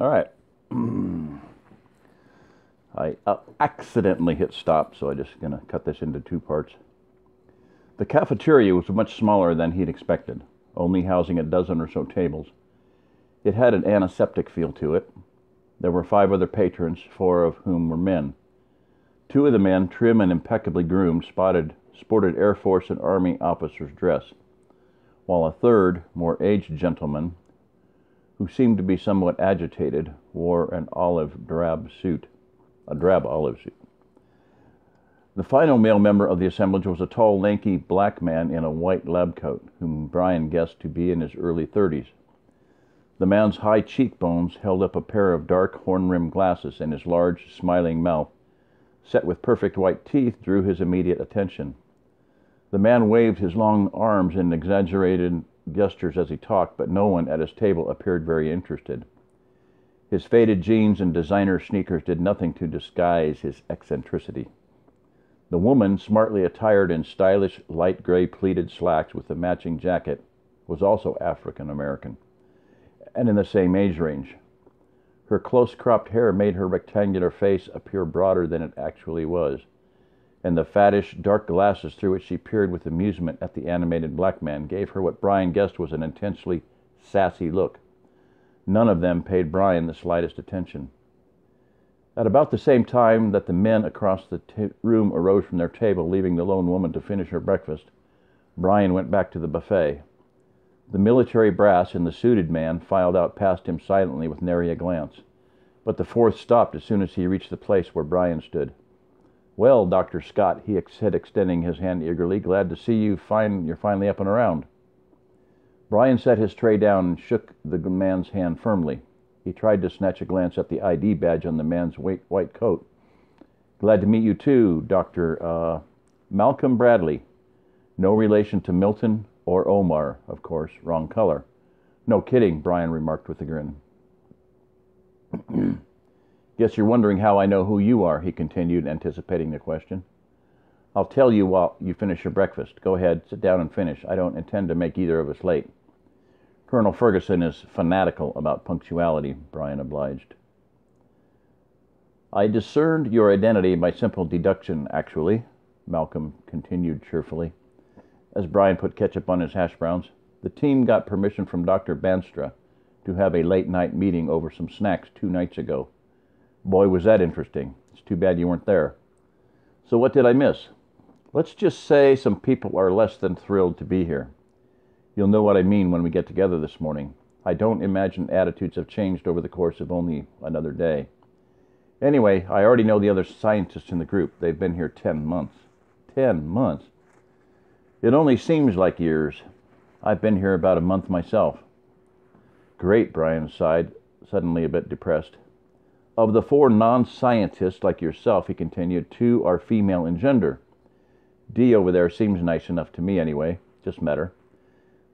All right. I accidentally hit stop, so I'm just going to cut this into two parts. The cafeteria was much smaller than he'd expected, only housing a dozen or so tables. It had an antiseptic feel to it. There were 5 other patrons, 4 of whom were men. 2 of the men, trim and impeccably groomed, sported Air Force and Army officer's dress, while a third, more aged gentleman, who seemed to be somewhat agitated, wore an drab olive suit. The final male member of the assemblage was a tall, lanky black man in a white lab coat, whom Brian guessed to be in his early 30s. The man's high cheekbones held up a pair of dark horn-rimmed glasses, and his large, smiling mouth, set with perfect white teeth, drew his immediate attention. The man waved his long arms in exaggerated gestures as he talked, but no one at his table appeared very interested. His faded jeans and designer sneakers did nothing to disguise his eccentricity. The woman, smartly attired in stylish light gray pleated slacks with a matching jacket, was also African American, and in the same age range. Her close-cropped hair made her rectangular face appear broader than it actually was, and the fattish, dark glasses through which she peered with amusement at the animated black man gave her what Brian guessed was an intensely sassy look. None of them paid Brian the slightest attention. At about the same time that the men across the room arose from their table, leaving the lone woman to finish her breakfast, Brian went back to the buffet. The military brass and the suited man filed out past him silently with nary a glance, but the fourth stopped as soon as he reached the place where Brian stood. "Well, Dr. Scott," he said, extending his hand eagerly, "glad to see you're finally up and around." Brian set his tray down and shook the man's hand firmly. He tried to snatch a glance at the ID badge on the man's white coat. "Glad to meet you too, Dr. Malcolm Bradley. No relation to Milton or Omar, of course. Wrong color." "No kidding," Brian remarked with a grin. "Guess you're wondering how I know who you are," he continued, anticipating the question. "I'll tell you while you finish your breakfast. Go ahead, sit down and finish. I don't intend to make either of us late." "Colonel Ferguson is fanatical about punctuality," Brian obliged. "I discerned your identity by simple deduction, actually," Malcolm continued cheerfully, as Brian put ketchup on his hash browns. "The team got permission from Dr. Banstra to have a late-night meeting over some snacks 2 nights ago. Boy, was that interesting. It's too bad you weren't there." "So what did I miss?" "Let's just say some people are less than thrilled to be here. You'll know what I mean when we get together this morning. I don't imagine attitudes have changed over the course of only another day. Anyway, I already know the other scientists in the group. They've been here 10 months. 10 months? It only seems like years. I've been here about a month myself." "Great," Brian sighed, suddenly a bit depressed. "Of the 4 non-scientists like yourself," he continued, 2 are female in gender. Dee over there seems nice enough to me anyway. Just met her.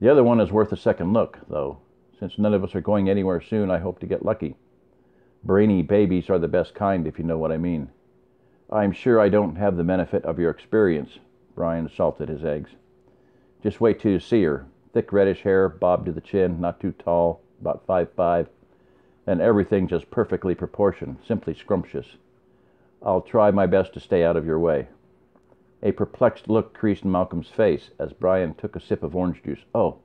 The other one is worth a second look, though. Since none of us are going anywhere soon, I hope to get lucky. Brainy babies are the best kind, if you know what I mean. I'm sure I don't have the benefit of your experience." Brian salted his eggs. "Just wait till you see her. Thick reddish hair, bobbed to the chin, not too tall, about 5'5", and everything just perfectly proportioned, simply scrumptious. I'll try my best to stay out of your way." A perplexed look creased Malcolm's face as Brian took a sip of orange juice. "Oh,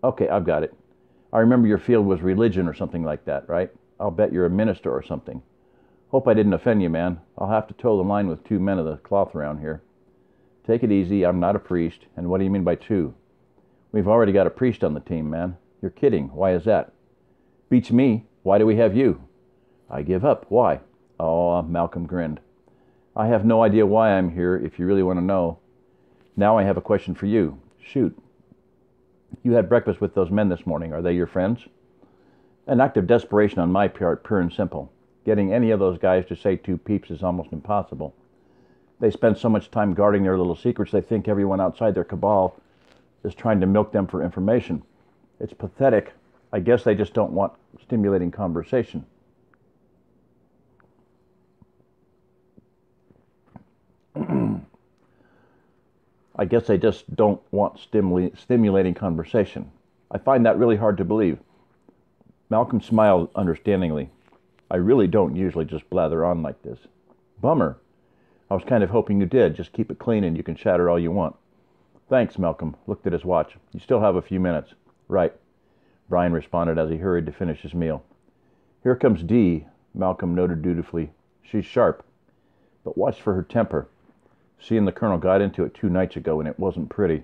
okay, I've got it. I remember your field was religion or something like that, right? I'll bet you're a minister or something. Hope I didn't offend you, man. I'll have to toe the line with 2 men of the cloth around here." "Take it easy. I'm not a priest. And what do you mean by 2? We've already got a priest on the team, man." "You're kidding. Why is that?" "Beats me. Why do we have you?" "I give up. Why?" "Oh," Malcolm grinned. "I have no idea why I'm here, if you really want to know. Now I have a question for you." "Shoot." "You had breakfast with those men this morning. Are they your friends?" "An act of desperation on my part, pure and simple. Getting any of those guys to say 2 peeps is almost impossible. They spend so much time guarding their little secrets, they think everyone outside their cabal is trying to milk them for information. It's pathetic. I guess they just don't want stimulating conversation." "I guess they just don't want stimulating conversation. I find that really hard to believe." Malcolm smiled understandingly. I really don't usually just blather on like this. Bummer. I was kind of hoping you did. Just keep it clean and you can chatter all you want. Thanks, Malcolm looked at his watch. You still have a few minutes. Right, Brian responded as he hurried to finish his meal. Here comes Dee, Malcolm noted dutifully. She's sharp, but watch for her temper. She and the colonel got into it 2 nights ago, and it wasn't pretty.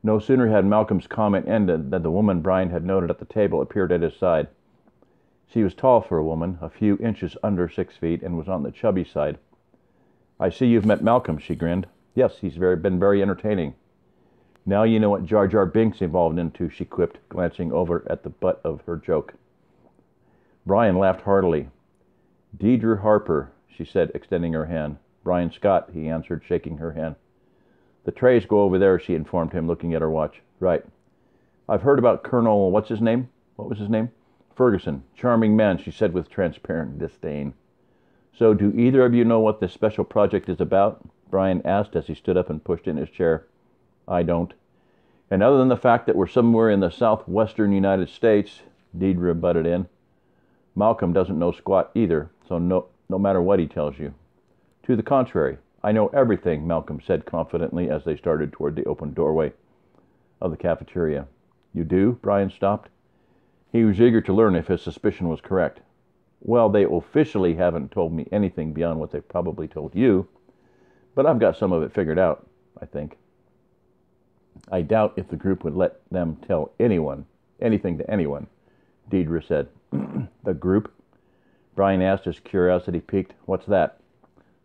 No sooner had Malcolm's comment ended than the woman Brian had noted at the table appeared at his side. She was tall for a woman, a few inches under 6 feet, and was on the chubby side. I see you've met Malcolm, she grinned. Yes, he's been very entertaining. Now you know what Jar Jar Binks evolved into, she quipped, glancing over at the butt of her joke. Brian laughed heartily. Deidre Harper, she said, extending her hand. Brian Scott, he answered, shaking her hand. The trays go over there, she informed him, looking at her watch. Right. I've heard about Colonel, what's his name? What was his name? Ferguson. Charming man, she said with transparent disdain. So do either of you know what this special project is about? Brian asked as he stood up and pushed in his chair. I don't. And other than the fact that we're somewhere in the southwestern United States, Deidre butted in, Malcolm doesn't know squat either, so no matter what he tells you. To the contrary, I know everything, Malcolm said confidently as they started toward the open doorway of the cafeteria. You do? Brian stopped. He was eager to learn if his suspicion was correct. Well, they officially haven't told me anything beyond what they've probably told you, but I've got some of it figured out, I think. I doubt if the group would let them tell anything to anyone, Deidre said. The group? Brian asked, his curiosity piqued. What's that?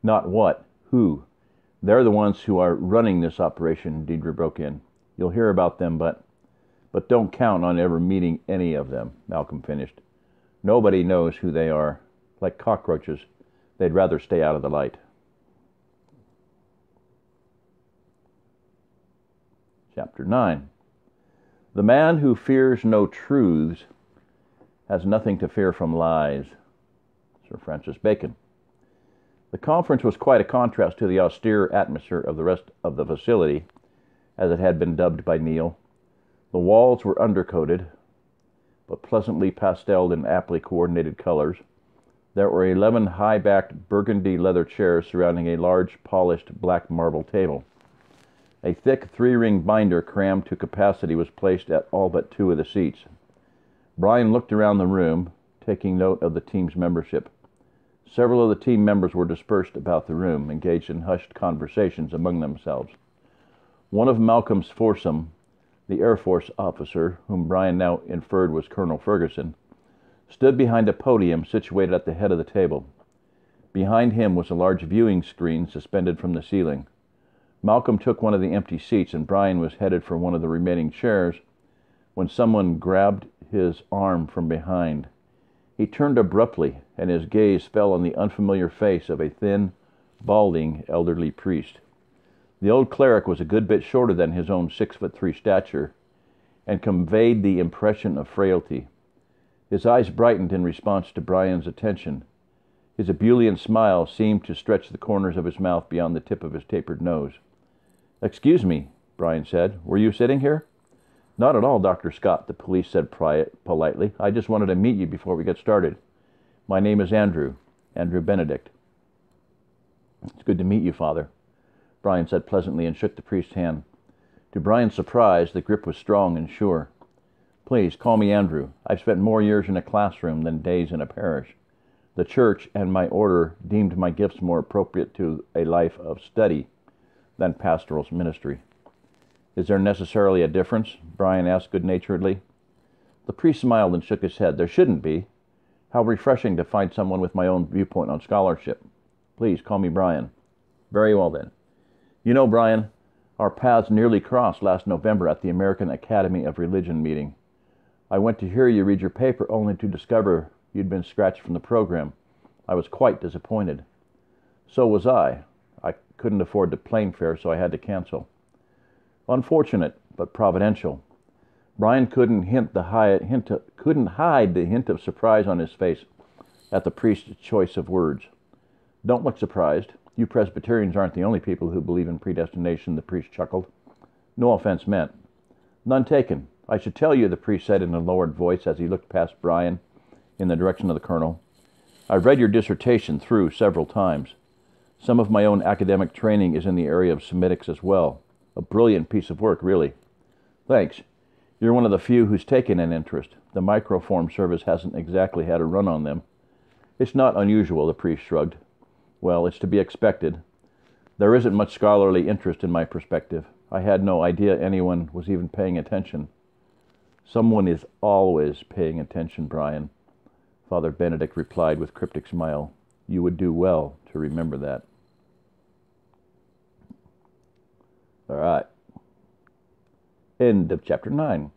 Not what. Who? They're the ones who are running this operation, Deidre broke in. You'll hear about them, but don't count on ever meeting any of them, Malcolm finished. Nobody knows who they are. Like cockroaches, they'd rather stay out of the light. Chapter 9. The man who fears no truths has nothing to fear from lies. Sir Francis Bacon. The conference was quite a contrast to the austere atmosphere of the rest of the facility, as it had been dubbed by Neil. The walls were undercoated, but pleasantly pasteled in aptly coordinated colors. There were 11 high-backed burgundy leather chairs surrounding a large, polished black marble table. A thick 3-ring binder crammed to capacity was placed at all but 2 of the seats. Brian looked around the room, taking note of the team's membership. Several of the team members were dispersed about the room, engaged in hushed conversations among themselves. One of Malcolm's foursome, the Air Force officer, whom Brian now inferred was Colonel Ferguson, stood behind a podium situated at the head of the table. Behind him was a large viewing screen suspended from the ceiling. Malcolm took one of the empty seats, and Brian was headed for one of the remaining chairs when someone grabbed his arm from behind. He turned abruptly, and his gaze fell on the unfamiliar face of a thin, balding, elderly priest. The old cleric was a good bit shorter than his own 6'3" stature, and conveyed the impression of frailty. His eyes brightened in response to Brian's attention. His ebullient smile seemed to stretch the corners of his mouth beyond the tip of his tapered nose. Excuse me, Brian said. Were you sitting here? Not at all, Dr. Scott, the police said politely. I just wanted to meet you before we get started. My name is Andrew Benedict. It's good to meet you, Father, Brian said pleasantly and shook the priest's hand. To Brian's surprise, the grip was strong and sure. Please, call me Andrew. I've spent more years in a classroom than days in a parish. The church and my order deemed my gifts more appropriate to a life of study than pastoral ministry. Is there necessarily a difference? Brian asked good-naturedly. The priest smiled and shook his head. There shouldn't be. How refreshing to find someone with my own viewpoint on scholarship. Please call me Brian. Very well then. You know, Brian, our paths nearly crossed last November at the American Academy of Religion meeting. I went to hear you read your paper only to discover you'd been scratched from the program. I was quite disappointed. So was I. I couldn't afford the plane fare, so I had to cancel. Unfortunate, but providential. Brian couldn't hide the hint of surprise on his face at the priest's choice of words. Don't look surprised. You Presbyterians aren't the only people who believe in predestination, the priest chuckled. No offense meant. None taken. I should tell you, the priest said in a lowered voice as he looked past Brian in the direction of the colonel. I've read your dissertation through several times. Some of my own academic training is in the area of Semitics as well. A brilliant piece of work, really. Thanks. You're one of the few who's taken an interest. The microform service hasn't exactly had a run on them. It's not unusual, the priest shrugged. Well, it's to be expected. There isn't much scholarly interest in my perspective. I had no idea anyone was even paying attention. Someone is always paying attention, Brian, Father Benedict replied with cryptic smile. You would do well to remember that. All right. End of chapter 9.